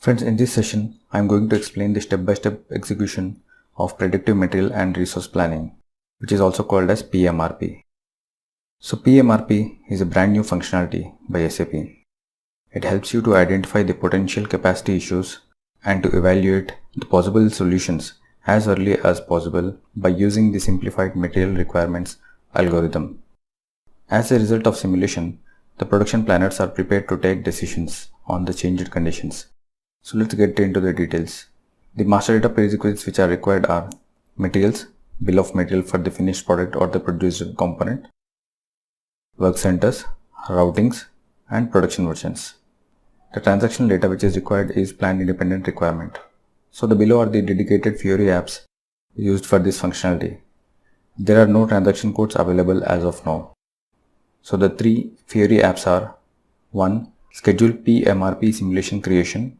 Friends, in this session, I am going to explain the step-by-step execution of predictive material and resource planning, which is also called as pMRP. So pMRP is a brand new functionality by SAP. It helps you to identify the potential capacity issues and to evaluate the possible solutions as early as possible by using the simplified material requirements algorithm. As a result of simulation, the production planners are prepared to take decisions on the changed conditions. So let's get into the details. The master data prerequisites which are required are materials, bill of material for the finished product or the produced component, work centers, routings, and production versions. The transactional data which is required is plant independent requirement. So the below are the dedicated Fiori apps used for this functionality. There are no transaction codes available as of now. So the three Fiori apps are 1. Schedule pMRP simulation creation,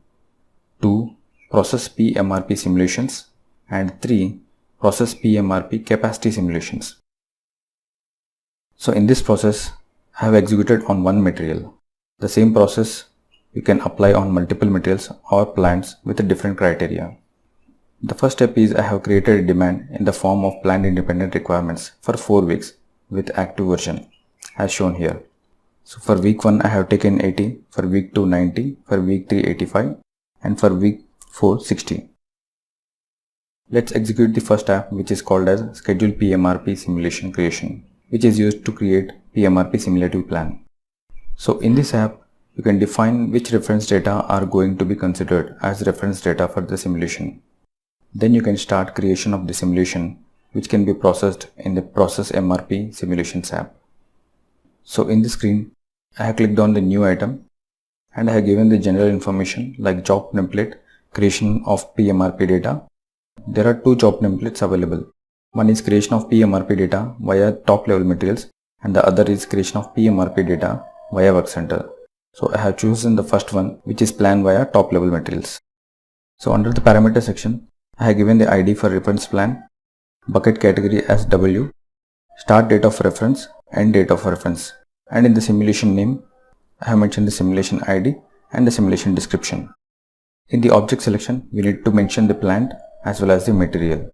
2. Process pMRP simulations, and 3. Process pMRP capacity simulations. So in this process, I have executed on one material. The same process you can apply on multiple materials or plants with a different criteria. The first step is I have created a demand in the form of plant independent requirements for 4 weeks with active version as shown here. So for week 1 I have taken 80, for week 2 90, for week 3 85, and for week 4 60. Let's execute the first app, which is called as Schedule pMRP Simulation Creation, which is used to create pMRP simulative plan. So in this app, you can define which reference data are going to be considered as reference data for the simulation. Then you can start creation of the simulation, which can be processed in the Process MRP Simulations app. So in the screen, I have clicked on the new item and I have given the general information like job template, creation of pMRP data. There are 2 job templates available. One is creation of pMRP data via top level materials and the other is creation of pMRP data via work center. So I have chosen the first one, which is plan via top level materials. So under the parameter section, I have given the ID for reference plan, bucket category as W, start date of reference, end date of reference, and in the simulation name, I have mentioned the simulation ID and the simulation description. In the object selection, we need to mention the plant as well as the material.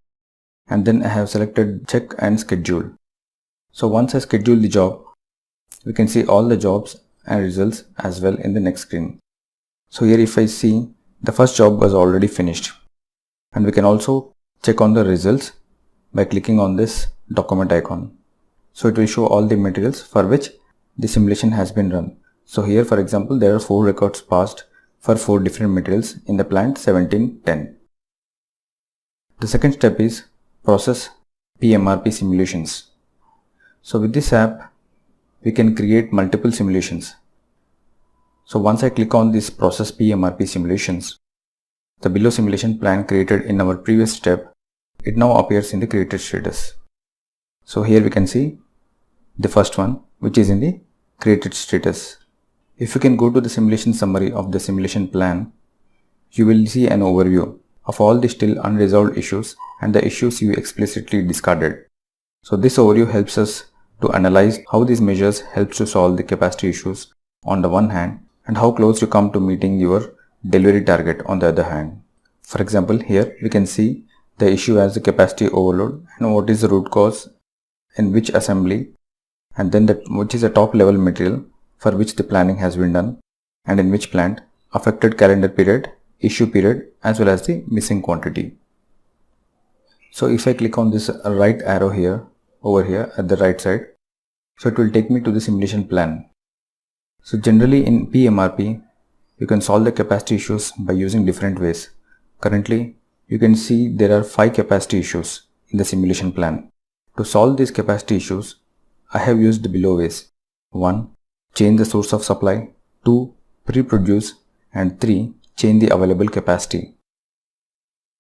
And then I have selected check and schedule. So once I schedule the job, we can see all the jobs and results as well in the next screen. So here if I see, the first job was already finished. And we can also check on the results by clicking on this document icon. So it will show all the materials for which the simulation has been run. So here for example, there are 4 records passed for 4 different materials in the plant 1710. The second step is process pMRP simulations. So with this app, we can create multiple simulations. So once I click on this process pMRP simulations, the below simulation plan created in our previous step, it now appears in the created status. So here we can see the first one, which is in the created status. If you can go to the simulation summary of the simulation plan, you will see an overview of all the still unresolved issues and the issues you explicitly discarded. So this overview helps us to analyze how these measures helps to solve the capacity issues on the one hand and how close you come to meeting your delivery target on the other hand. For example, here we can see the issue as the capacity overload and what is the root cause in which assembly, and then which is a top level material for which the planning has been done and in which plant, affected calendar period, issue period, as well as the missing quantity. So if I click on this right arrow here, over here at the right side, so it will take me to the simulation plan. So generally in pMRP, you can solve the capacity issues by using different ways. Currently, you can see there are 5 capacity issues in the simulation plan. To solve these capacity issues, I have used the below ways. 1. Change the source of supply. 2. Pre-produce. And 3. Change the available capacity.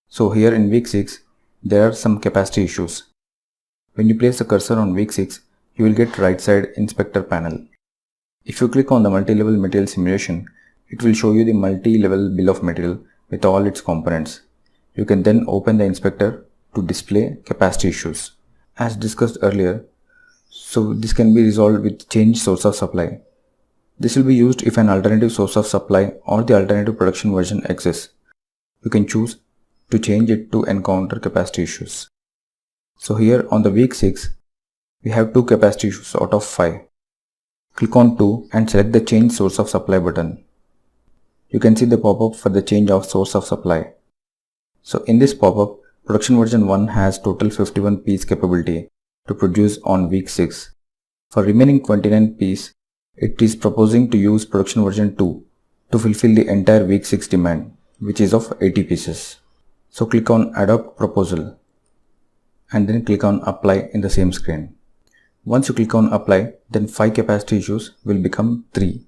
So here in week 6, there are some capacity issues. When you place the cursor on week 6, you will get right side inspector panel. If you click on the multi-level material simulation, it will show you the multi-level bill of material with all its components. You can then open the inspector to display capacity issues. As discussed earlier, so this can be resolved with change source of supply. This will be used if an alternative source of supply or the alternative production version exists. You can choose to change it to encounter capacity issues. So here on the week 6, we have 2 capacity issues out of 5. Click on 2 and select the change source of supply button. You can see the pop-up for the change of source of supply. So in this pop-up, production version 1 has total 51 piece capability to produce on week 6. For remaining 29 piece, it is proposing to use production version 2 to fulfill the entire week 6 demand, which is of 80 pieces. So click on Adopt Proposal and then click on Apply in the same screen. Once you click on Apply, then 5 capacity issues will become 3.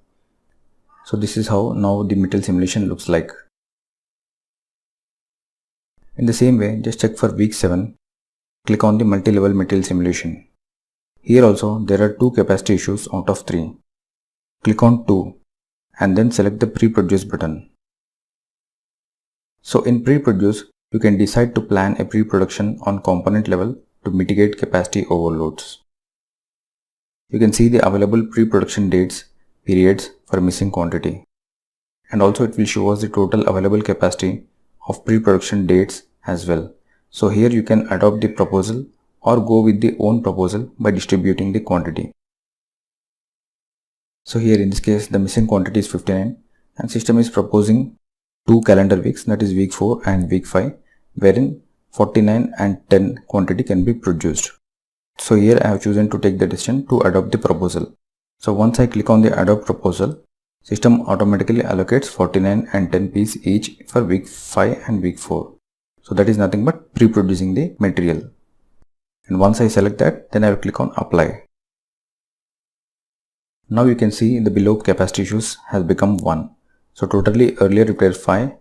So this is how now the material simulation looks like. In the same way, just check for week 7. Click on the multi-level material simulation. Here also there are 2 capacity issues out of 3. Click on 2 and then select the pre-produce button. So in pre-produce, you can decide to plan a pre-production on component level to mitigate capacity overloads. You can see the available pre-production dates, periods for missing quantity. And also it will show us the total available capacity of pre-production dates as well. So here you can adopt the proposal or go with the own proposal by distributing the quantity. So here in this case the missing quantity is 59 and system is proposing 2 calendar weeks, that is week 4 and week 5, wherein 49 and 10 quantity can be produced. So here I have chosen to take the decision to adopt the proposal. So once I click on the adopt proposal, system automatically allocates 49 and 10 piece each for week 5 and week 4. So that is nothing but pre-producing the material. And once I select that, then I will click on apply. Now you can see the below capacity issues has become 1. So totally earlier it was 5.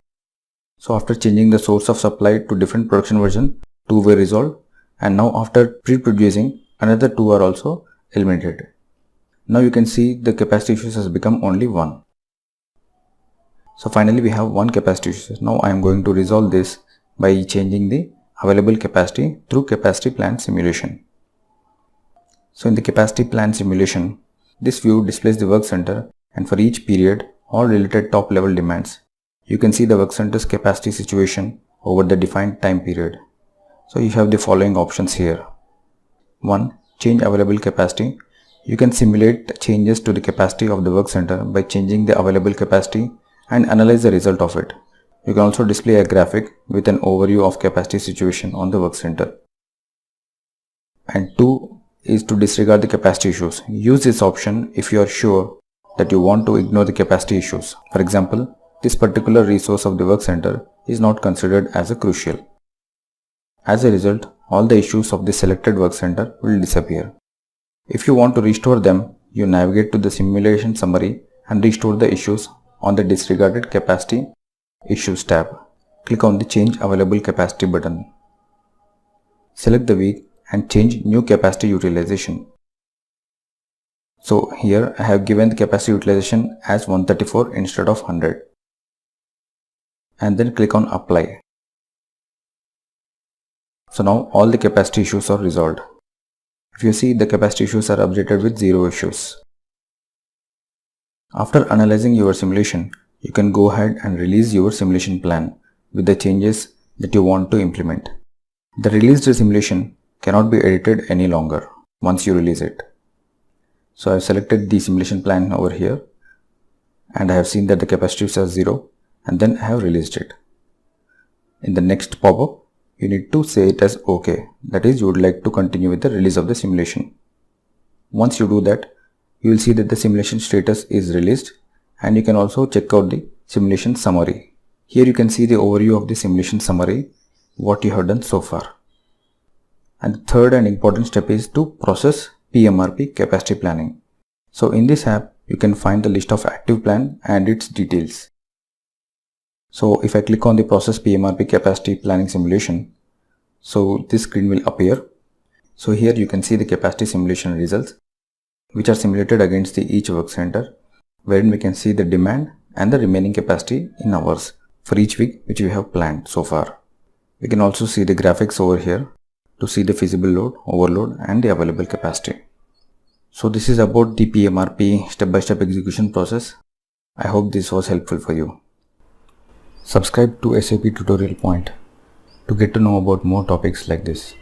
So after changing the source of supply to different production version, 2 were resolved, and now after pre-producing, another 2 are also eliminated. Now you can see the capacity issues has become only 1. So finally we have 1 capacity issue. Now I am going to resolve this by changing the available capacity through capacity plan simulation. So in the capacity plan simulation, this view displays the work center, and for each period, all related top level demands. You can see the work center's capacity situation over the defined time period. So you have the following options here. 1. Change available capacity. You can simulate changes to the capacity of the work center by changing the available capacity and analyze the result of it. You can also display a graphic with an overview of capacity situation on the work center. And 2 is to disregard the capacity issues. Use this option if you are sure that you want to ignore the capacity issues. For example, this particular resource of the work center is not considered as a crucial. As a result, all the issues of the selected work center will disappear. If you want to restore them, you navigate to the simulation summary and restore the issues on the disregarded capacity issues tab. Click on the change available capacity button. Select the week and change new capacity utilization. So here I have given the capacity utilization as 134 instead of 100. And then click on apply. So now all the capacity issues are resolved. If you see, the capacity issues are updated with 0 issues. After analyzing your simulation, you can go ahead and release your simulation plan with the changes that you want to implement. The released simulation cannot be edited any longer once you release it. So I have selected the simulation plan over here and I have seen that the capacity is 0 and then I have released it. In the next pop-up, you need to say it as OK, that is, you would like to continue with the release of the simulation. Once you do that, you will see that the simulation status is released, and you can also check out the simulation summary. Here you can see the overview of the simulation summary, what you have done so far. And the third and important step is to process pMRP capacity planning. So in this app, you can find the list of active plan and its details. So if I click on the process pMRP capacity planning simulation, so this screen will appear. So here you can see the capacity simulation results, which are simulated against each work center, wherein we can see the demand and the remaining capacity in hours for each week which we have planned so far. We can also see the graphics over here to see the feasible load, overload and the available capacity. So this is about the pMRP step-by-step execution process. I hope this was helpful for you. Subscribe to SAP Tutorial Point to get to know about more topics like this.